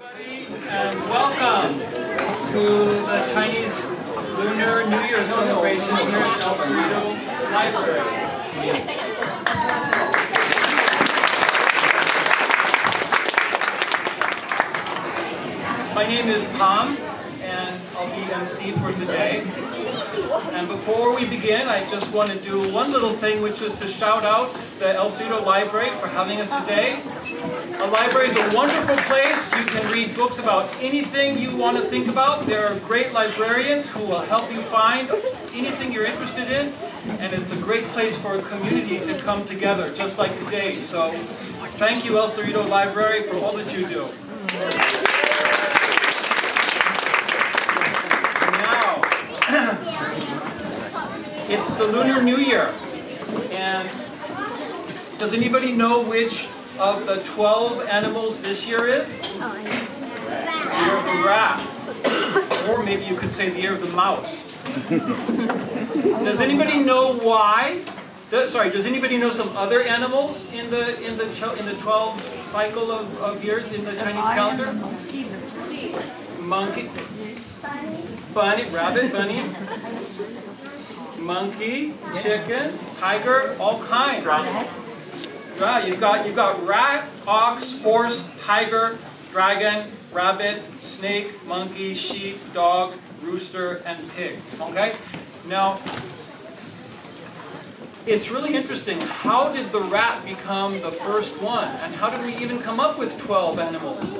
everybody, and welcome to the Chinese Lunar New Year celebration here at Cerrito Library. My name is Tom, and I'll be MC for today. And before we begin, I just want to do one little thing, which is to shout out the Cerrito Library for having us today. A library is a wonderful place. You can read books about anything you want to think about. There are great librarians who will help you find anything you're interested in. And it's a great place for a community to come together, just like today. So thank you, Cerrito Library, for all that you do. It's the Lunar New Year, and does anybody know which of the 12 animals this year is? The year of the rat, or maybe you could say the year of the mouse. Does anybody know why? Does anybody know some other animals in the 12 cycle of years in the Chinese calendar? Monkey, bunny, rabbit, bunny. Monkey, chicken, tiger, all kinds. Yeah, you've got rat, ox, horse, tiger, dragon, rabbit, snake, monkey, sheep, dog, rooster, and pig. Okay? Now, it's really interesting. How did the rat become the first one? And how did we even come up with 12 animals?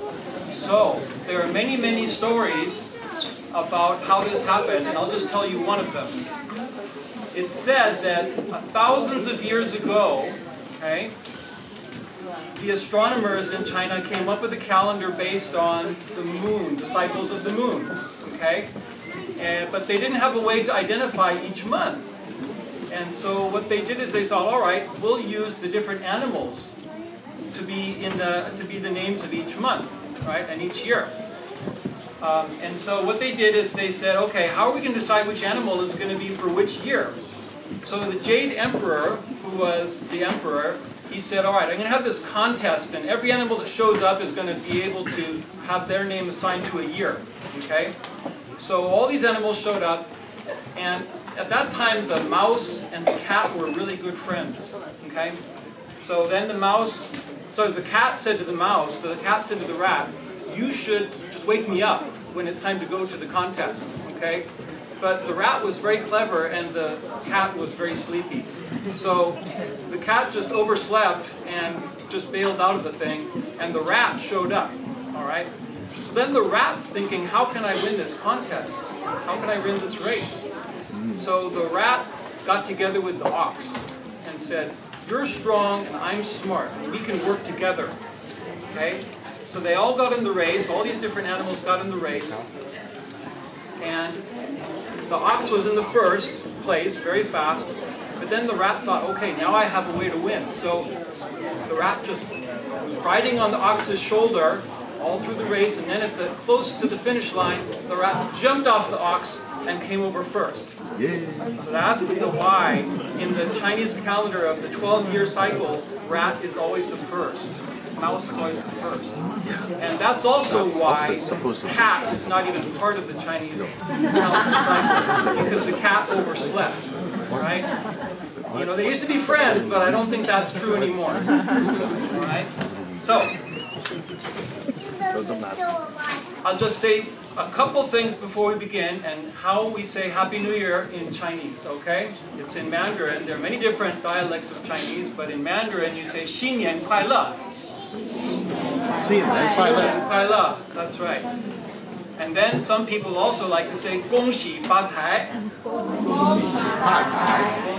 So, there are many, many stories about how this happened, and I'll just tell you one of them. It's said that thousands of years ago, okay, the astronomers in China came up with a calendar based on the moon, the cycles of the moon, okay? But they didn't have a way to identify each month. And so what they did is they thought, all right, we'll use the different animals to be the names of each month, right, and each year. And so what they did is they said, okay, how are we going to decide which animal is going to be for which year? So the Jade Emperor, who was the emperor, he said, all right, I'm going to have this contest, and every animal that shows up is going to be able to have their name assigned to a year. Okay? So all these animals showed up, and at that time the mouse and the cat were really good friends. Okay? So then the cat said to the mouse, the cat said to the rat, you should just wake me up when it's time to go to the contest, okay? But the rat was very clever and the cat was very sleepy. So the cat just overslept and just bailed out of the thing, and the rat showed up, all right? So then the rat's thinking, how can I win this contest? How can I win this race? So the rat got together with the ox and said, you're strong and I'm smart, and we can work together, okay? So they all got in the race, all these different animals got in the race, and the ox was in the first place, very fast, but then the rat thought, okay, now I have a way to win. So the rat just was riding on the ox's shoulder all through the race, and then close to the finish line, the rat jumped off the ox and came over first. Yeah. So that's the why in the Chinese calendar of the 12-year cycle, rat is always the first. Mouse is always the first. And that's also why cat is not even part of the Chinese calendar cycle, because the cat overslept, right? You know, they used to be friends, but I don't think that's true anymore. All right? So, I'll just say a couple things before we begin, and how we say Happy New Year in Chinese, okay? It's in Mandarin. There are many different dialects of Chinese, but in Mandarin you say 新年快乐. 新年快乐. 新年快乐, that's right. And then some people also like to say 恭喜发财. 恭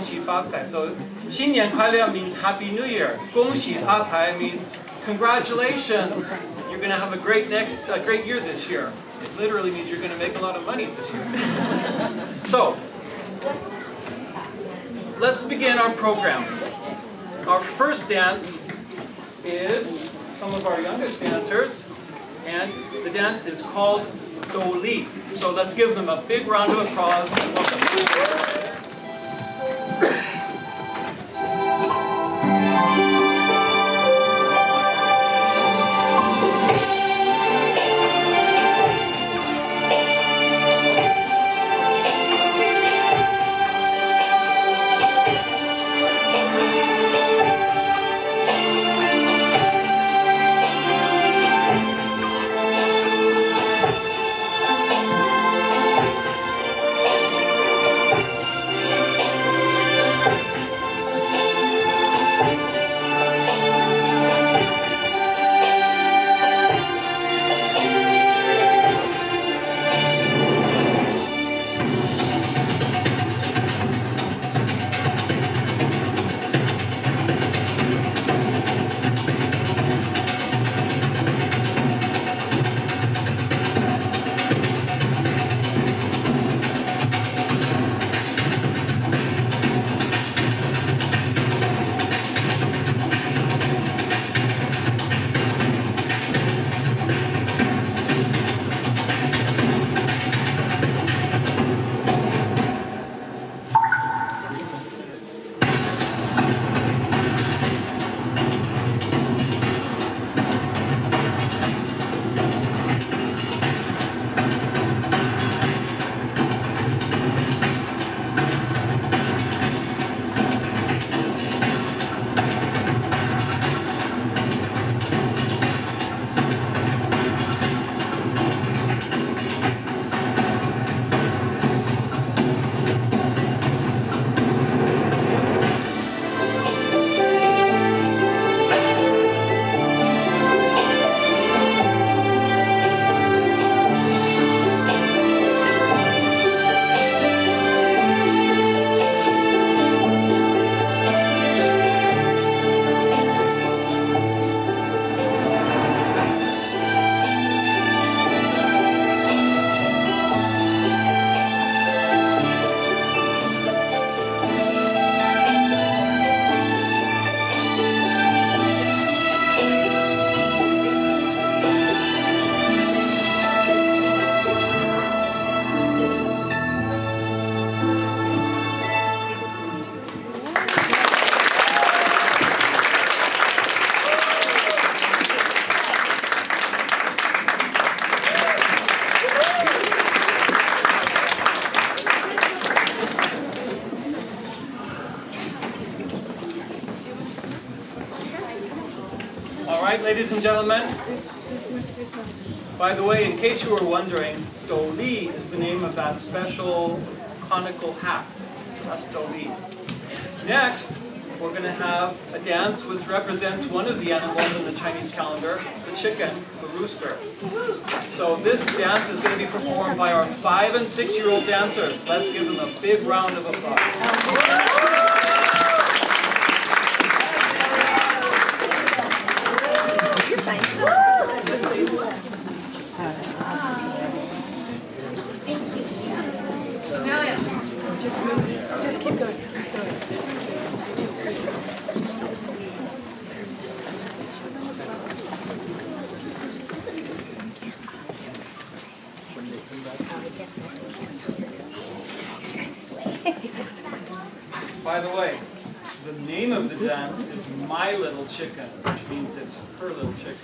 喜发财. So 新年快乐 means Happy New Year. 恭喜发财 means congratulations. You're going to have a great year this year. It literally means you're going to make a lot of money this year. So, let's begin our program. Our first dance is some of our youngest dancers, and the dance is called Do Li. So let's give them a big round of applause and welcome. and gentlemen. By the way, in case you were wondering, Do Li is the name of that special conical hat. That's Do Li. Next, we're going to have a dance which represents one of the animals in the Chinese calendar, the chicken, the rooster. So this dance is going to be performed by our 5- and 6-year-old dancers. Let's give them a big round of applause. Just keep going. By the way, the name of the dance is My Little Chicken, which means it's her little chicken.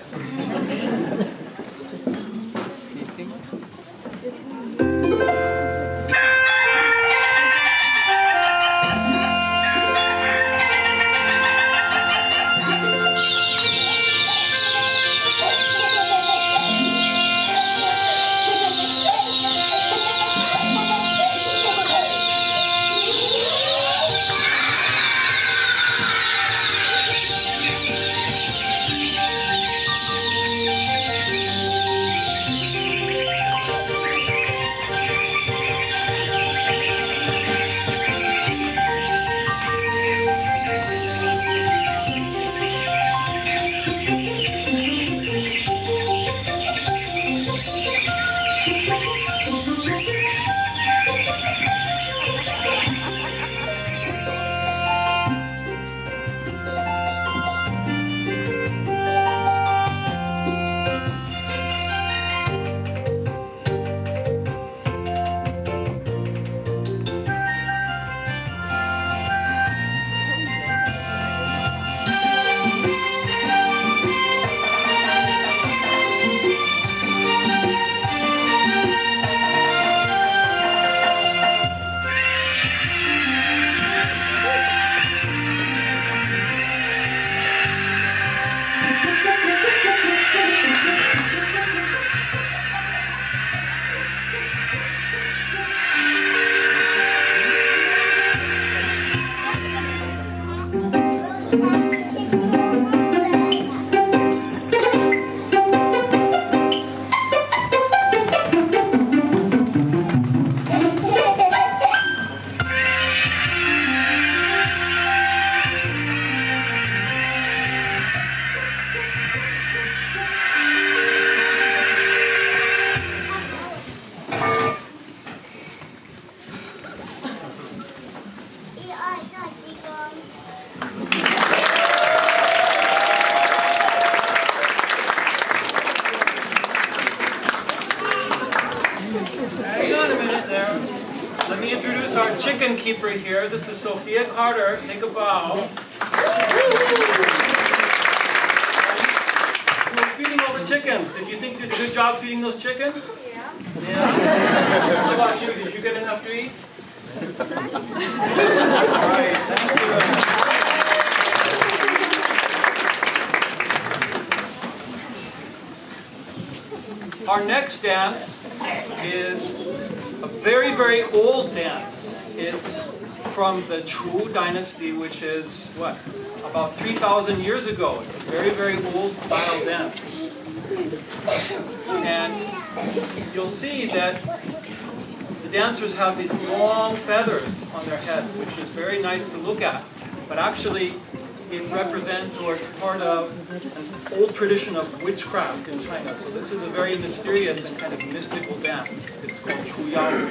Chicken keeper here. This is Sophia Carter. Take a bow. We're feeding all the chickens. Did you think you did a good job feeding those chickens? Yeah. How about you? Did you get enough to eat? All right. Thank you. Our next dance is a very, very old dance. It's from the Chu dynasty, which is, what, about 3,000 years ago. It's a very, very old style dance. And you'll see that the dancers have these long feathers on their heads, which is very nice to look at. But actually, it represents, or it's part of, an old tradition of witchcraft in China. So this is a very mysterious and kind of mystical dance. It's called Chu Yao.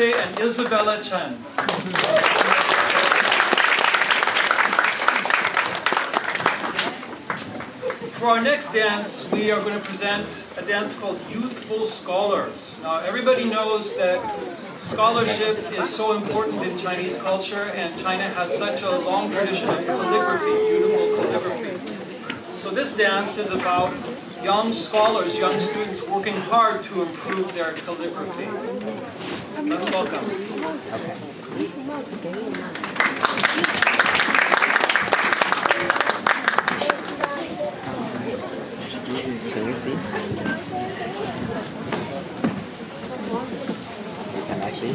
And Isabella Chen. For our next dance, we are going to present a dance called Youthful Scholars. Now, everybody knows that scholarship is so important in Chinese culture, and China has such a long tradition of calligraphy, beautiful calligraphy. So this dance is about young scholars, young students working hard to improve their calligraphy. Let's welcome. Can you see? Can I see?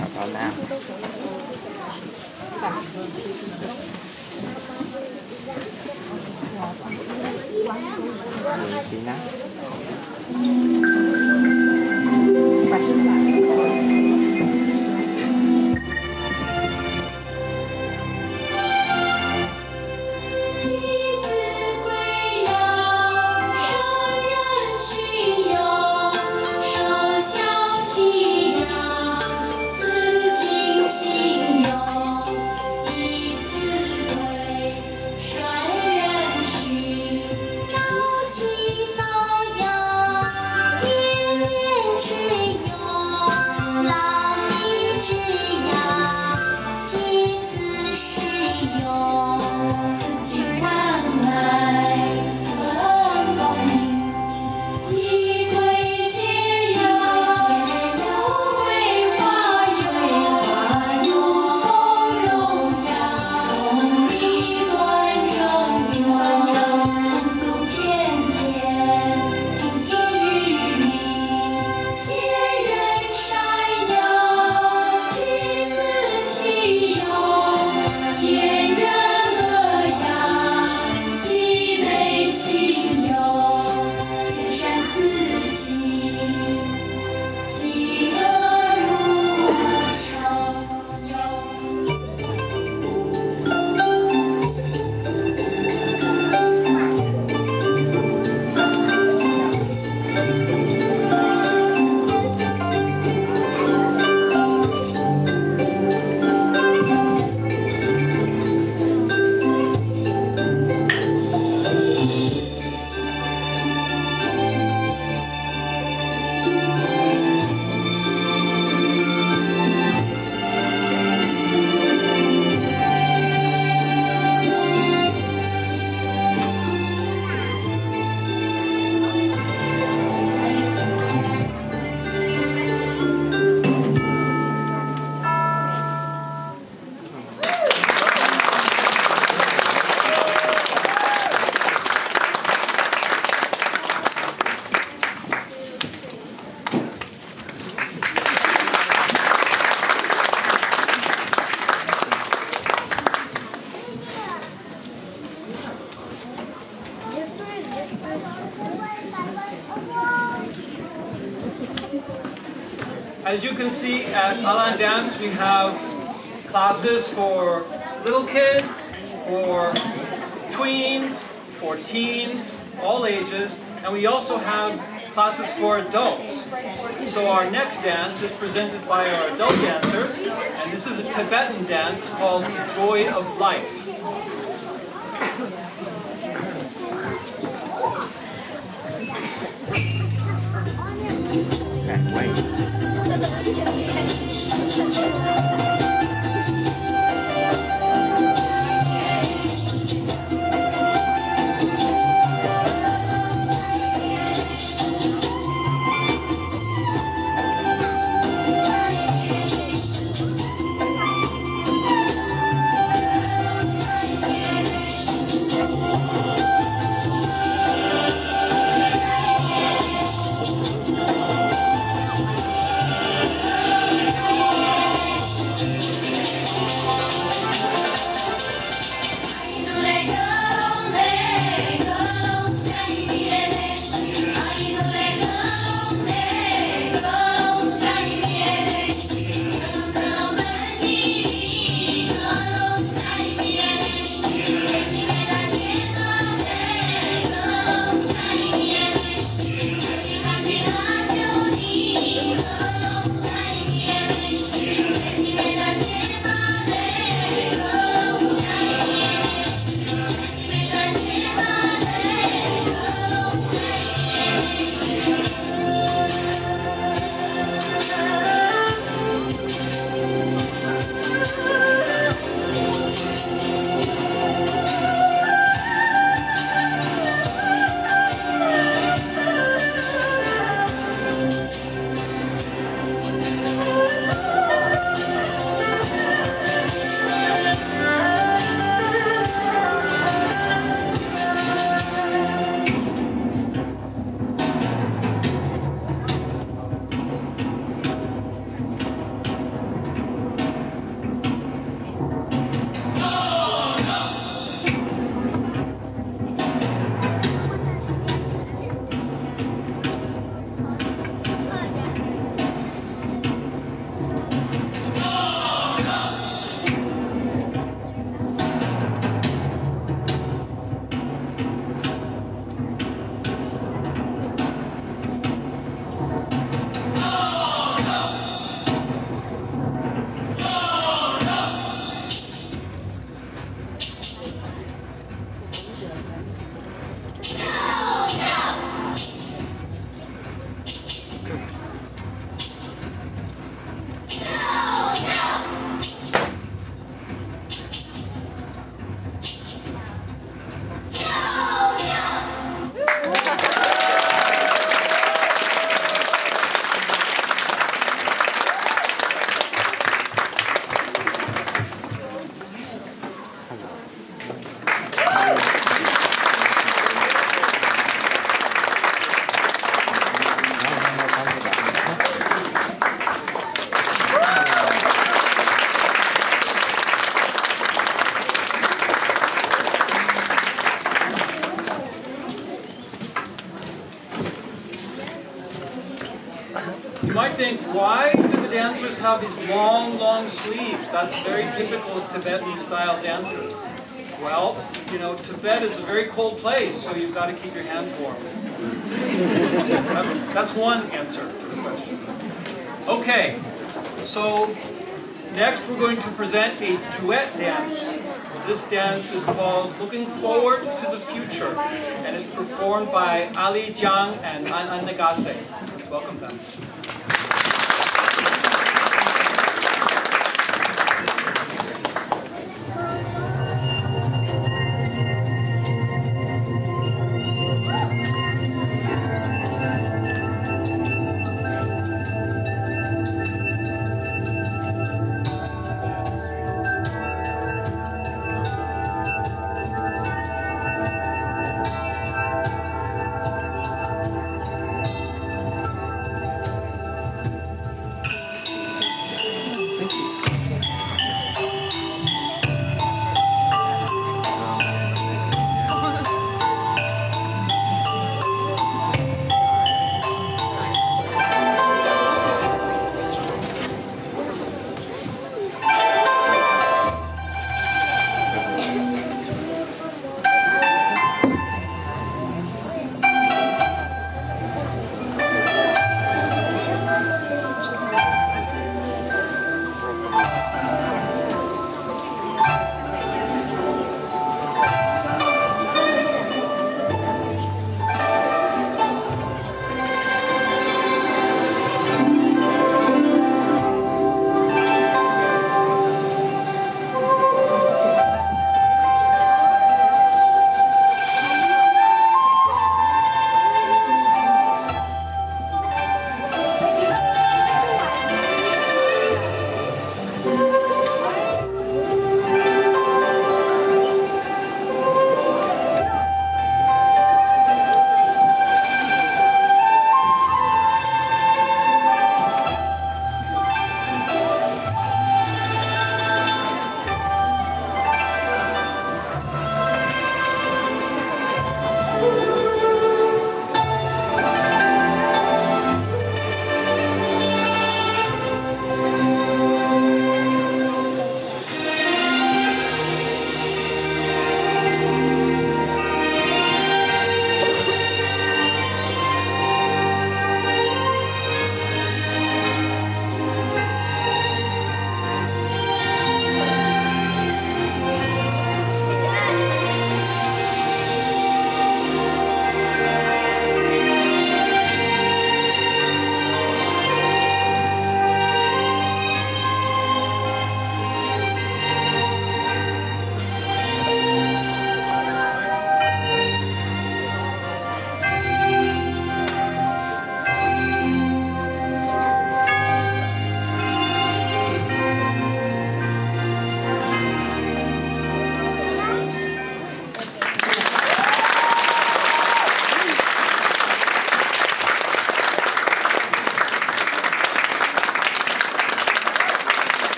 How about now? Can you see now? Yeah. As you can see at Ah-Lan Dance, we have classes for little kids, for tweens, for teens, all ages, and we also have classes for adults. So our next dance is presented by our adult dancers, and this is a Tibetan dance called Joy of Life. You might think, why do the dancers have these long, long sleeves? That's very typical of Tibetan-style dances. Well, you know, Tibet is a very cold place, so you've got to keep your hands warm. That's one answer to the question. Okay, so next we're going to present a duet dance. This dance is called Looking Forward to the Future, and it's performed by Ali Jiang and An Nagase. Let's welcome them.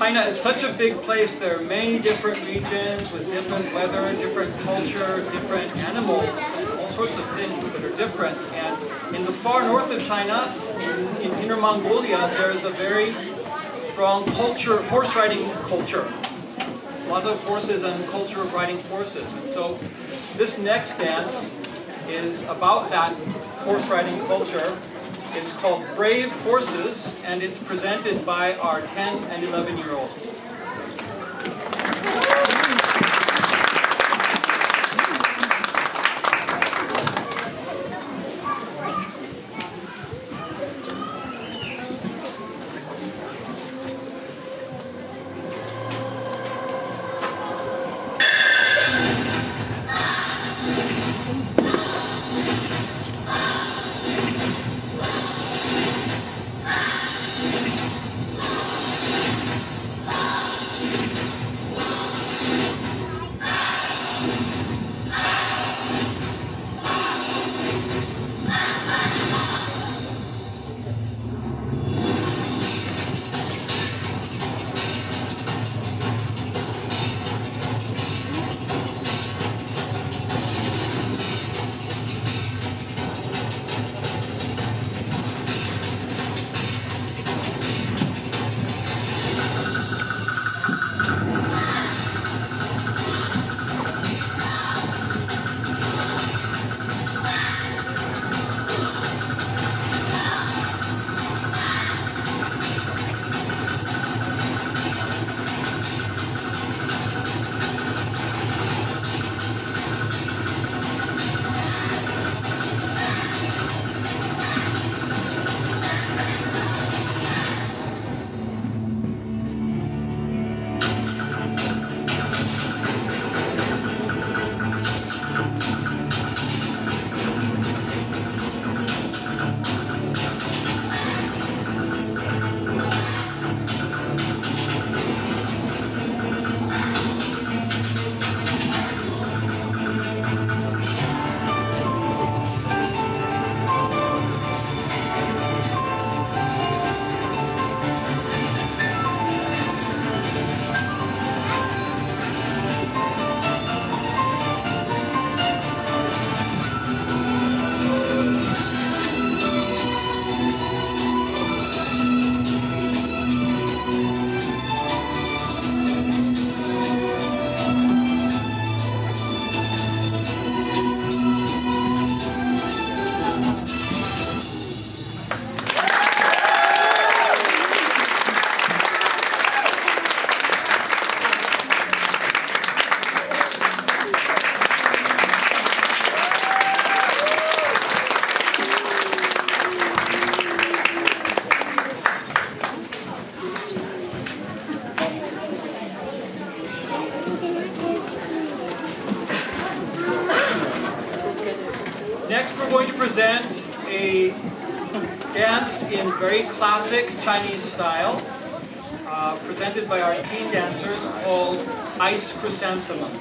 China is such a big place. There are many different regions with different weather, different culture, different animals, and all sorts of things that are different. And in the far north of China, in Inner Mongolia, there is a very strong culture, horse riding culture. A lot of horses and culture of riding horses. And so this next dance is about that horse riding culture. It's called Brave Horses, and it's presented by our 10 and 11-year-olds. Next, we're going to present a dance in very classic Chinese style, presented by our teen dancers, called Ice Chrysanthemum.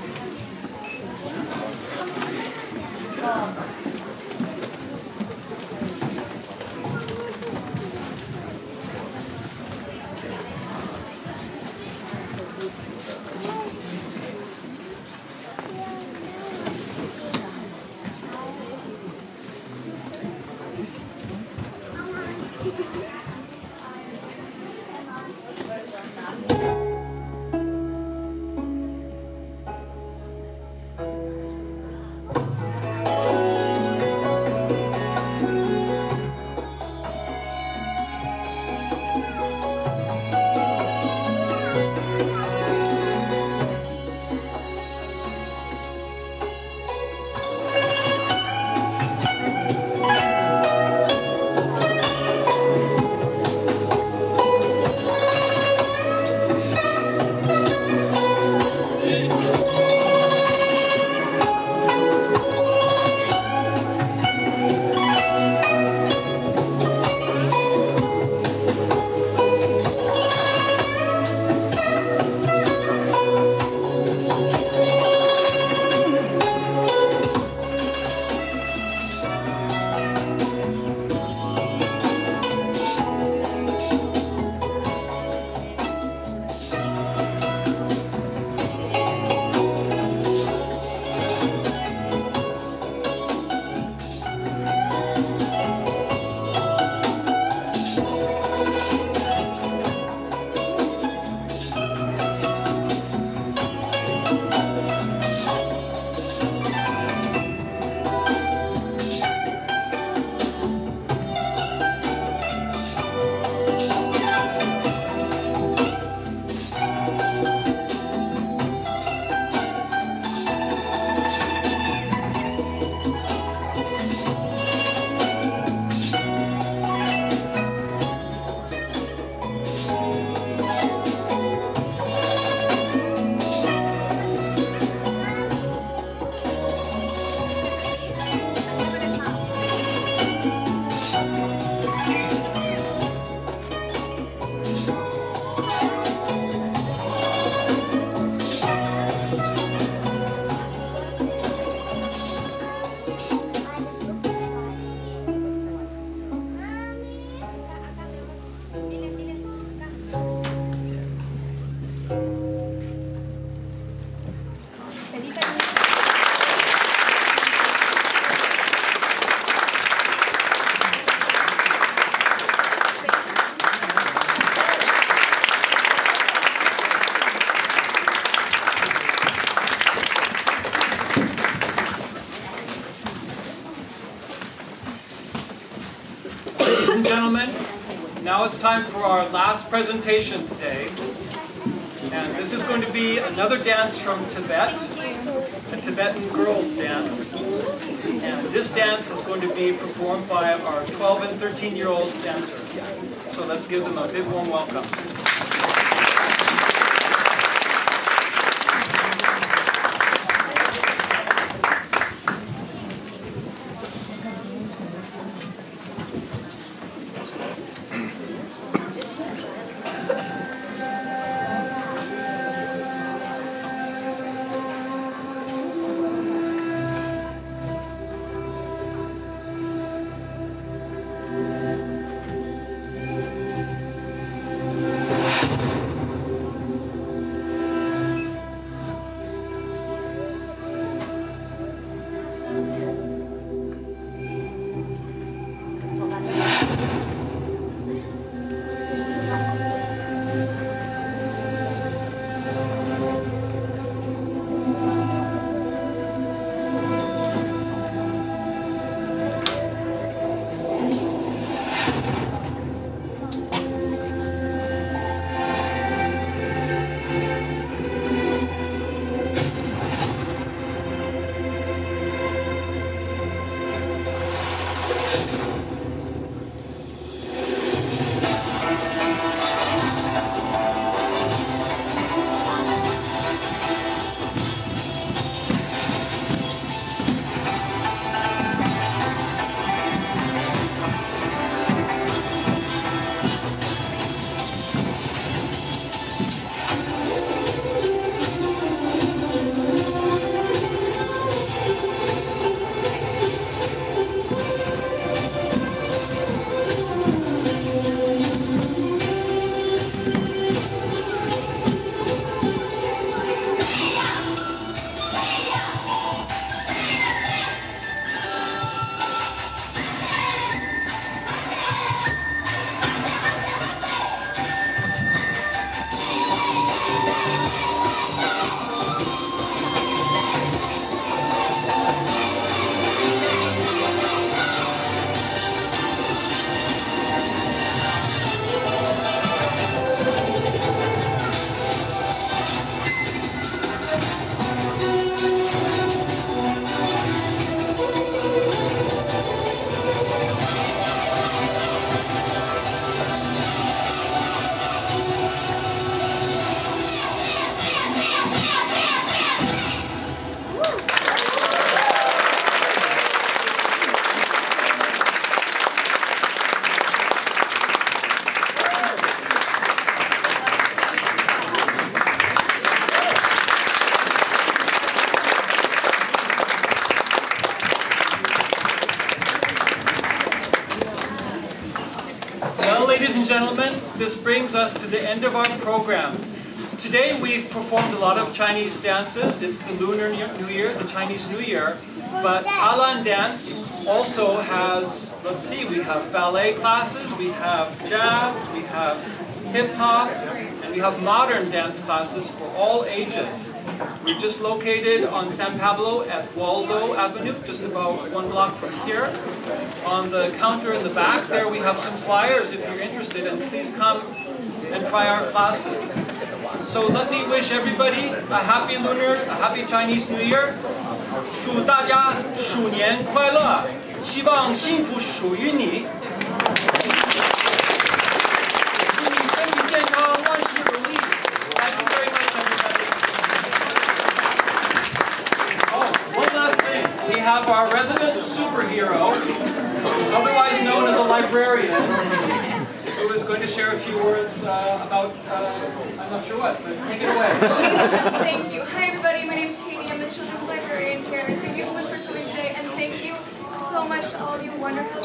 ladies and gentlemen, now it's time for our last presentation today. And this is going to be another dance from Tibet, a Tibetan girls dance. And this dance is going to be performed by our 12 and 13-year-old dancers. So let's give them a big warm welcome. Ladies and gentlemen, this brings us to the end of our program. Today we've performed a lot of Chinese dances. It's the Lunar New Year, the Chinese New Year. But Ah-Lan dance also has, let's see, we have ballet classes, we have jazz, we have hip-hop, and we have modern dance classes for all ages. We're just located on San Pablo at Waldo Avenue, just about 1 block from here. On the counter in the back there we have some flyers if you're interested, and please come and try our classes. So let me wish everybody a happy Lunar, a happy Chinese New Year. 祝大家鼠年快乐，希望幸福属于你。祝你身体健康，万事如意。Thank you very much, everybody. Oh, one last thing. We have our resident superhero, otherwise known as a librarian, who is going to share a few words about, I'm not sure what, but take it away. Yes, thank you. Hi everybody, my name is Katie. I'm the children's librarian here. Thank you so much for coming today, and thank you so much to all of you wonderful